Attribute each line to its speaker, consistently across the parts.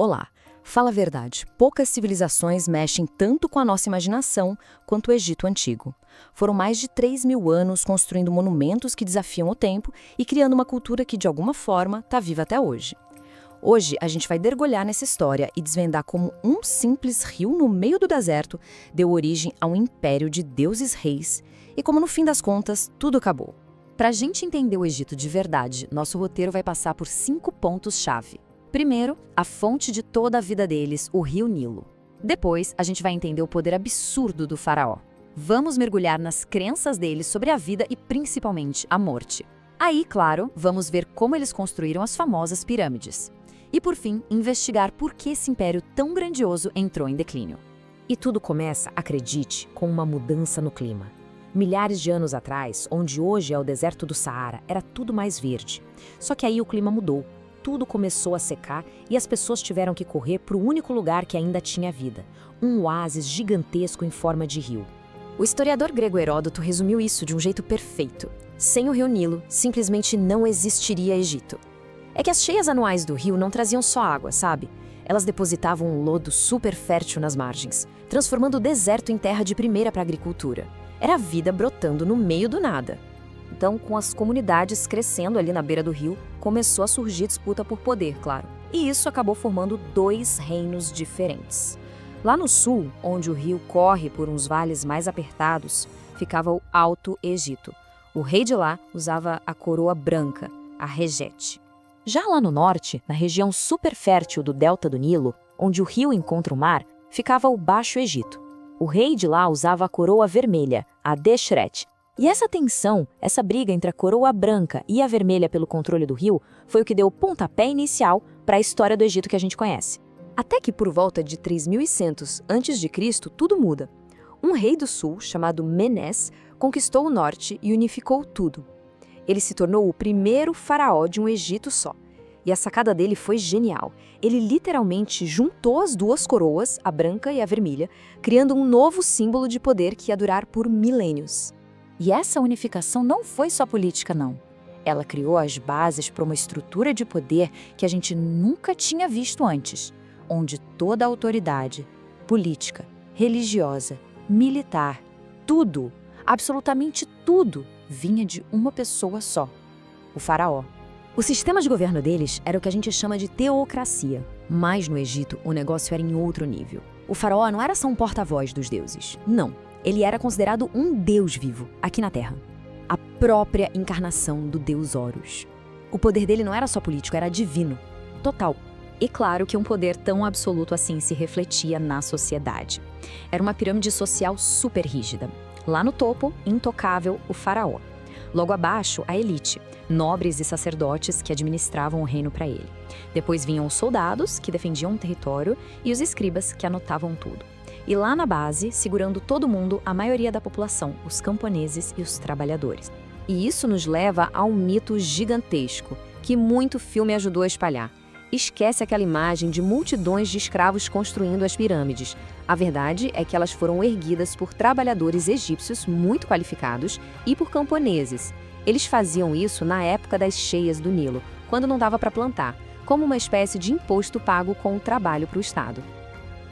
Speaker 1: Olá, fala a verdade, poucas civilizações mexem tanto com a nossa imaginação quanto o Egito Antigo. Foram mais de 3.000 anos construindo monumentos que desafiam o tempo e criando uma cultura que, de alguma forma, está viva até hoje. Hoje, a gente vai mergulhar nessa história e desvendar como um simples rio no meio do deserto deu origem a um império de deuses reis e como, no fim das contas, tudo acabou. Para a gente entender o Egito de verdade, nosso roteiro vai passar por 5 pontos-chave. Primeiro, a fonte de toda a vida deles, o rio Nilo. Depois, a gente vai entender o poder absurdo do faraó. Vamos mergulhar nas crenças deles sobre a vida e, principalmente, a morte. Aí, claro, vamos ver como eles construíram as famosas pirâmides. E, por fim, investigar por que esse império tão grandioso entrou em declínio.
Speaker 2: E tudo começa, acredite, com uma mudança no clima. Milhares de anos atrás, onde hoje é o deserto do Saara, era tudo mais verde. Só que aí o clima mudou. Tudo começou a secar e as pessoas tiveram que correr para o único lugar que ainda tinha vida, um oásis gigantesco em forma de rio.
Speaker 1: O historiador grego Heródoto resumiu isso de um jeito perfeito. Sem o rio Nilo, simplesmente não existiria Egito. É que as cheias anuais do rio não traziam só água, sabe? Elas depositavam um lodo super fértil nas margens, transformando o deserto em terra de primeira para a agricultura. Era a vida brotando no meio do nada. Então, com as comunidades crescendo ali na beira do rio, começou a surgir disputa por poder, claro. E isso acabou formando 2 reinos diferentes. Lá no sul, onde o rio corre por uns vales mais apertados, ficava o Alto Egito. O rei de lá usava a coroa branca, a Regete. Já lá no norte, na região super fértil do delta do Nilo, onde o rio encontra o mar, ficava o Baixo Egito. O rei de lá usava a coroa vermelha, a Deshret. E essa tensão, essa briga entre a coroa branca e a vermelha pelo controle do rio, foi o que deu o pontapé inicial para a história do Egito que a gente conhece. Até que por volta de 3100 a.C., tudo muda. Um rei do sul, chamado Menes, conquistou o norte e unificou tudo. Ele se tornou o primeiro faraó de um Egito só. E a sacada dele foi genial. Ele literalmente juntou as 2 coroas, a branca e a vermelha, criando um novo símbolo de poder que ia durar por milênios. E essa unificação não foi só política, não. Ela criou as bases para uma estrutura de poder que a gente nunca tinha visto antes, onde toda a autoridade, política, religiosa, militar, tudo, absolutamente tudo, vinha de uma pessoa só, o faraó. O sistema de governo deles era o que a gente chama de teocracia, mas no Egito o negócio era em outro nível. O faraó não era só um porta-voz dos deuses, não. Ele era considerado um deus vivo, aqui na Terra. A própria encarnação do deus Horus. O poder dele não era só político, era divino. Total. E claro que um poder tão absoluto assim se refletia na sociedade. Era uma pirâmide social super rígida. Lá no topo, intocável, o faraó. Logo abaixo, a elite, nobres e sacerdotes que administravam o reino para ele. Depois vinham os soldados, que defendiam o território, e os escribas, que anotavam tudo. E lá na base, segurando todo mundo, a maioria da população, os camponeses e os trabalhadores. E isso nos leva a um mito gigantesco, que muito filme ajudou a espalhar. Esquece aquela imagem de multidões de escravos construindo as pirâmides. A verdade é que elas foram erguidas por trabalhadores egípcios muito qualificados e por camponeses. Eles faziam isso na época das cheias do Nilo, quando não dava para plantar, como uma espécie de imposto pago com o trabalho para o Estado.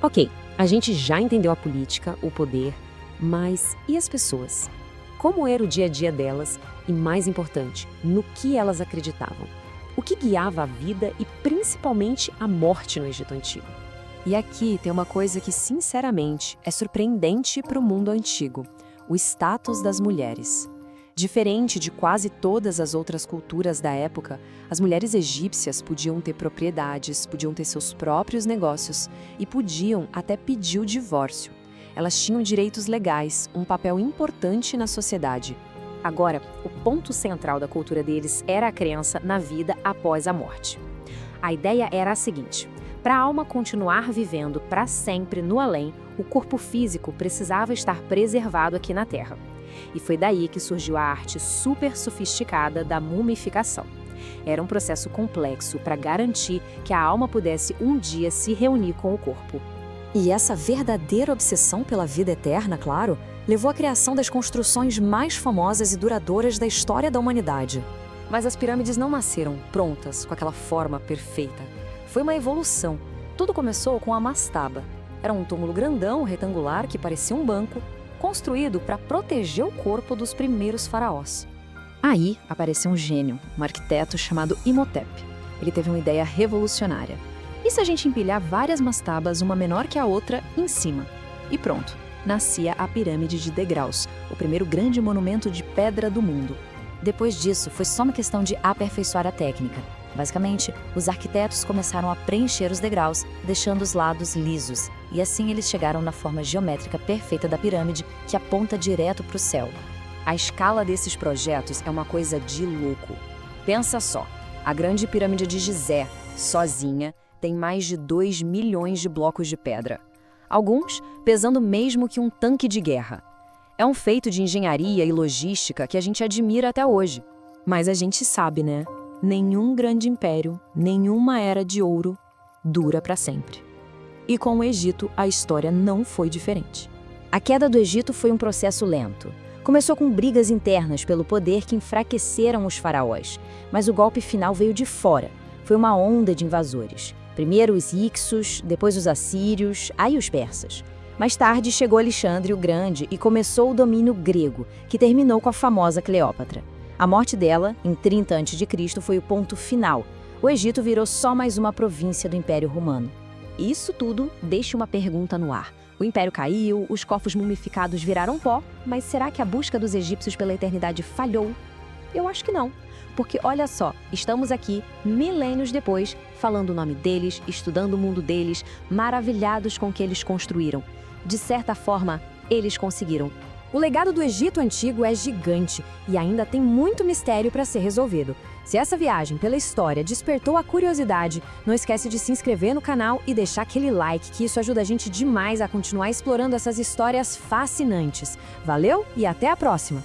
Speaker 2: Ok, a gente já entendeu a política, o poder, mas e as pessoas? Como era o dia a dia delas e, mais importante, no que elas acreditavam? O que guiava a vida e, principalmente, a morte no Egito Antigo?
Speaker 1: E aqui tem uma coisa que, sinceramente, é surpreendente para o mundo antigo: o status das mulheres. Diferente de quase todas as outras culturas da época, as mulheres egípcias podiam ter propriedades, podiam ter seus próprios negócios e podiam até pedir o divórcio. Elas tinham direitos legais, um papel importante na sociedade.
Speaker 2: Agora, o ponto central da cultura deles era a crença na vida após a morte. A ideia era a seguinte: para a alma continuar vivendo para sempre no além, o corpo físico precisava estar preservado aqui na Terra. E foi daí que surgiu a arte super sofisticada da mumificação. Era um processo complexo para garantir que a alma pudesse um dia se reunir com o corpo.
Speaker 1: E essa verdadeira obsessão pela vida eterna, claro, levou à criação das construções mais famosas e duradouras da história da humanidade. Mas as pirâmides não nasceram prontas, com aquela forma perfeita. Foi uma evolução.
Speaker 2: Tudo começou com a mastaba. Era um túmulo grandão, retangular, que parecia um banco, construído para proteger o corpo dos primeiros faraós.
Speaker 1: Aí apareceu um gênio, um arquiteto chamado Imhotep. Ele teve uma ideia revolucionária. E se a gente empilhar várias mastabas, uma menor que a outra, em cima? E pronto, nascia a pirâmide de degraus, o primeiro grande monumento de pedra do mundo. Depois disso, foi só uma questão de aperfeiçoar a técnica. Basicamente, os arquitetos começaram a preencher os degraus, deixando os lados lisos, e assim eles chegaram na forma geométrica perfeita da pirâmide, que aponta direto para o céu.
Speaker 2: A escala desses projetos é uma coisa de louco. Pensa só, a grande pirâmide de Gizé, sozinha, tem mais de 2 milhões de blocos de pedra. Alguns pesando mesmo que um tanque de guerra. É um feito de engenharia e logística que a gente admira até hoje.
Speaker 1: Mas a gente sabe, né? Nenhum grande império, nenhuma era de ouro dura para sempre. E com o Egito, a história não foi diferente.
Speaker 2: A queda do Egito foi um processo lento. Começou com brigas internas pelo poder que enfraqueceram os faraós, mas o golpe final veio de fora. Foi uma onda de invasores. Primeiro os Hicsos, depois os assírios, aí os persas. Mais tarde chegou Alexandre o Grande e começou o domínio grego, que terminou com a famosa Cleópatra. A morte dela, em 30 a.C., foi o ponto final. O Egito virou só mais uma província do Império Romano. Isso tudo deixa uma pergunta no ar. O Império caiu, os corpos mumificados viraram pó, mas será que a busca dos egípcios pela eternidade falhou? Eu acho que não. Porque olha só, estamos aqui, milênios depois, falando o nome deles, estudando o mundo deles, maravilhados com o que eles construíram. De certa forma, eles conseguiram.
Speaker 1: O legado do Egito Antigo é gigante e ainda tem muito mistério para ser resolvido. Se essa viagem pela história despertou a curiosidade, não esquece de se inscrever no canal e deixar aquele like, que isso ajuda a gente demais a continuar explorando essas histórias fascinantes. Valeu e até a próxima!